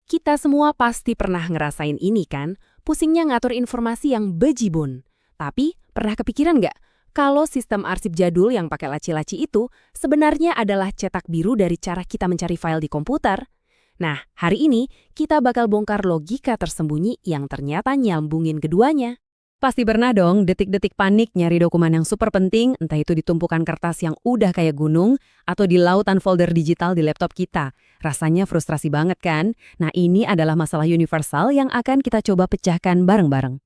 Kita semua pasti pernah ngerasain ini kan, pusingnya ngatur informasi yang bejibun. Tapi, pernah kepikiran nggak kalau sistem arsip jadul yang pakai laci-laci itu sebenarnya adalah cetak biru dari cara kita mencari file di komputer? Nah, hari ini kita bakal bongkar logika tersembunyi yang ternyata nyambungin keduanya. Pasti pernah dong detik-detik panik nyari dokumen yang super penting, entah itu di tumpukan kertas yang udah kayak gunung, atau di lautan folder digital di laptop kita. Rasanya frustrasi banget kan? Nah, ini adalah masalah universal yang akan kita coba pecahkan bareng-bareng.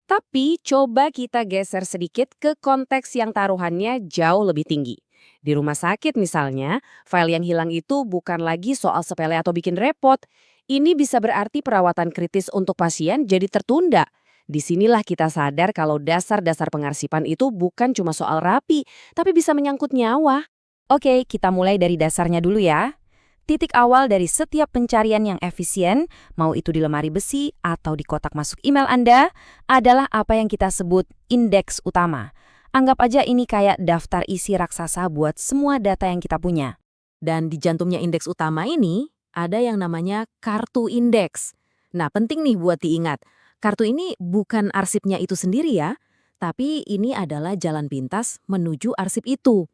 Tapi coba kita geser sedikit ke konteks yang taruhannya jauh lebih tinggi. Di rumah sakit misalnya, file yang hilang itu bukan lagi soal sepele atau bikin repot. Ini bisa berarti perawatan kritis untuk pasien jadi tertunda. Disinilah kita sadar kalau dasar-dasar pengarsipan itu bukan cuma soal rapi, tapi bisa menyangkut nyawa. Oke, kita mulai dari dasarnya dulu ya. Titik awal dari setiap pencarian yang efisien, mau itu di lemari besi atau di kotak masuk email Anda, adalah apa yang kita sebut indeks utama. Anggap aja ini kayak daftar isi raksasa buat semua data yang kita punya. Dan di jantungnya indeks utama ini, ada yang namanya kartu indeks. Nah, penting nih buat diingat. Kartu ini bukan arsipnya itu sendiri ya, tapi ini adalah jalan pintas menuju arsip itu.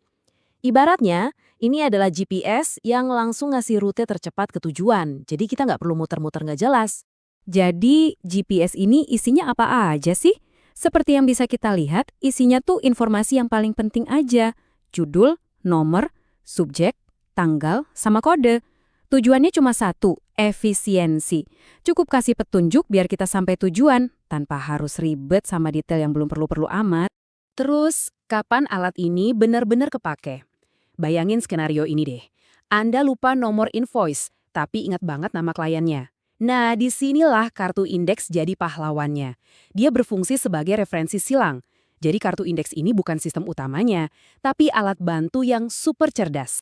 Ibaratnya, ini adalah GPS yang langsung ngasih rute tercepat ke tujuan, jadi kita nggak perlu muter-muter nggak jelas. Jadi, GPS ini isinya apa aja sih? Seperti yang bisa kita lihat, isinya tuh informasi yang paling penting aja. Judul, nomor, subjek, tanggal, sama kode. Tujuannya cuma satu, efisiensi. Cukup kasih petunjuk biar kita sampai tujuan, tanpa harus ribet sama detail yang belum perlu-perlu amat. Terus, kapan alat ini benar-benar kepake? Bayangin skenario ini deh. Anda lupa nomor invoice, tapi ingat banget nama kliennya. Nah, disinilah kartu indeks jadi pahlawannya. Dia berfungsi sebagai referensi silang. Jadi kartu indeks ini bukan sistem utamanya, tapi alat bantu yang super cerdas.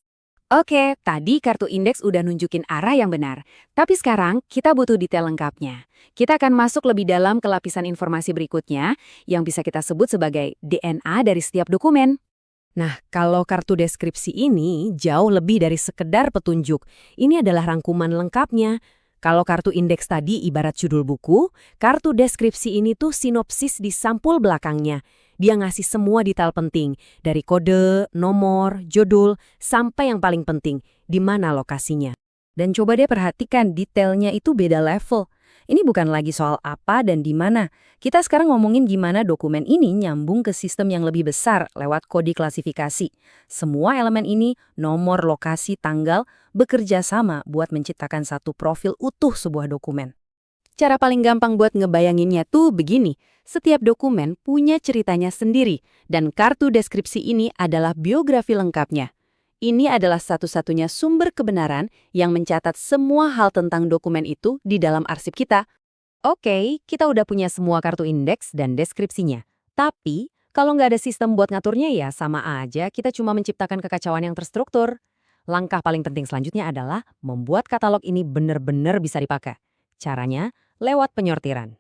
Oke, tadi kartu indeks udah nunjukin arah yang benar. Tapi sekarang kita butuh detail lengkapnya. Kita akan masuk lebih dalam ke lapisan informasi berikutnya yang bisa kita sebut sebagai DNA dari setiap dokumen. Nah, kalau kartu deskripsi ini jauh lebih dari sekedar petunjuk. Ini adalah rangkuman lengkapnya. Kalau kartu indeks tadi ibarat judul buku, kartu deskripsi ini tuh sinopsis di sampul belakangnya. Dia ngasih semua detail penting, dari kode, nomor, judul, sampai yang paling penting, di mana lokasinya. Dan coba deh perhatikan detailnya itu beda level. Ini bukan lagi soal apa dan di mana. Kita sekarang ngomongin gimana dokumen ini nyambung ke sistem yang lebih besar lewat kode klasifikasi. Semua elemen ini, nomor, lokasi, tanggal, bekerja sama buat menciptakan satu profil utuh sebuah dokumen. Cara paling gampang buat ngebayanginnya tuh begini. Setiap dokumen punya ceritanya sendiri, dan kartu deskripsi ini adalah biografi lengkapnya. Ini adalah satu-satunya sumber kebenaran yang mencatat semua hal tentang dokumen itu di dalam arsip kita. Oke, kita udah punya semua kartu indeks dan deskripsinya. Tapi, kalau nggak ada sistem buat ngaturnya ya sama aja kita cuma menciptakan kekacauan yang terstruktur. Langkah paling penting selanjutnya adalah membuat katalog ini benar-benar bisa dipakai. Caranya, lewat penyortiran.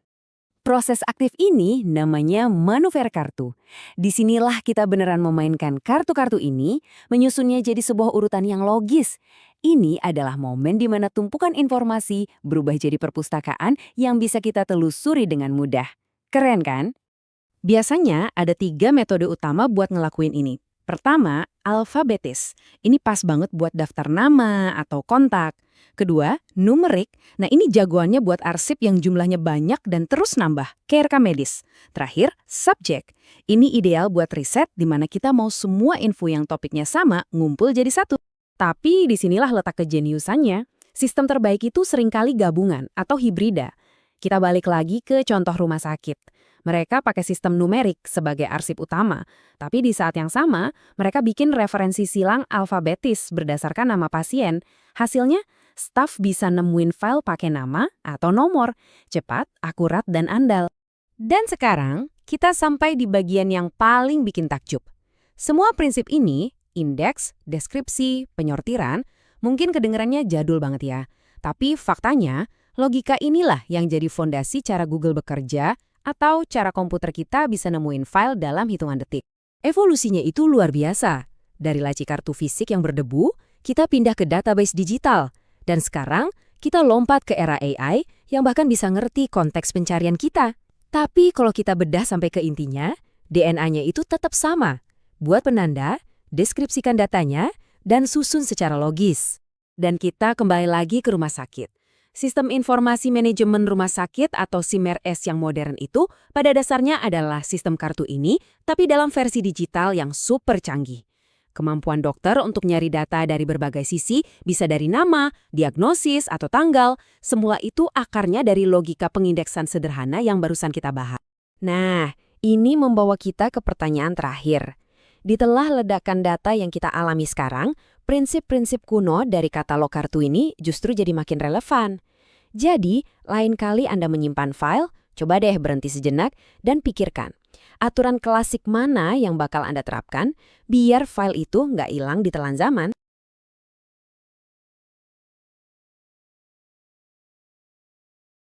Proses aktif ini namanya manuver kartu. Disinilah kita beneran memainkan kartu-kartu ini, menyusunnya jadi sebuah urutan yang logis. Ini adalah momen di mana tumpukan informasi berubah jadi perpustakaan yang bisa kita telusuri dengan mudah. Keren kan? Biasanya ada 3 metode utama buat ngelakuin ini. Pertama, alfabetis. Ini pas banget buat daftar nama atau kontak. Kedua, numerik. Nah, ini jagoannya buat arsip yang jumlahnya banyak dan terus nambah, kayak rekam medis. Terakhir, subjek. Ini ideal buat riset di mana kita mau semua info yang topiknya sama ngumpul jadi satu. Tapi disinilah letak kejeniusannya. Sistem terbaik itu seringkali gabungan atau hibrida. Kita balik lagi ke contoh rumah sakit. Mereka pakai sistem numerik sebagai arsip utama, tapi di saat yang sama, mereka bikin referensi silang alfabetis berdasarkan nama pasien. Hasilnya, staf bisa nemuin file pakai nama atau nomor, cepat, akurat, dan andal. Dan sekarang, kita sampai di bagian yang paling bikin takjub. Semua prinsip ini, indeks, deskripsi, penyortiran, mungkin kedengarannya jadul banget ya. Tapi faktanya, logika inilah yang jadi fondasi cara Google bekerja, atau cara komputer kita bisa nemuin file dalam hitungan detik. Evolusinya itu luar biasa. Dari laci kartu fisik yang berdebu, kita pindah ke database digital. Dan sekarang, kita lompat ke era AI yang bahkan bisa ngerti konteks pencarian kita. Tapi kalau kita bedah sampai ke intinya, DNA-nya itu tetap sama. Buat penanda, deskripsikan datanya, dan susun secara logis. Dan kita kembali lagi ke rumah sakit. Sistem informasi manajemen rumah sakit atau SIMRS yang modern itu pada dasarnya adalah sistem kartu ini, tapi dalam versi digital yang super canggih. Kemampuan dokter untuk nyari data dari berbagai sisi, bisa dari nama, diagnosis, atau tanggal, semua itu akarnya dari logika pengindeksan sederhana yang barusan kita bahas. Nah, ini membawa kita ke pertanyaan terakhir. Di telah ledakan data yang kita alami sekarang, prinsip-prinsip kuno dari katalog kartu ini justru jadi makin relevan. Jadi, lain kali Anda menyimpan file, coba deh berhenti sejenak dan pikirkan. Aturan klasik mana yang bakal Anda terapkan biar file itu nggak hilang di telan zaman?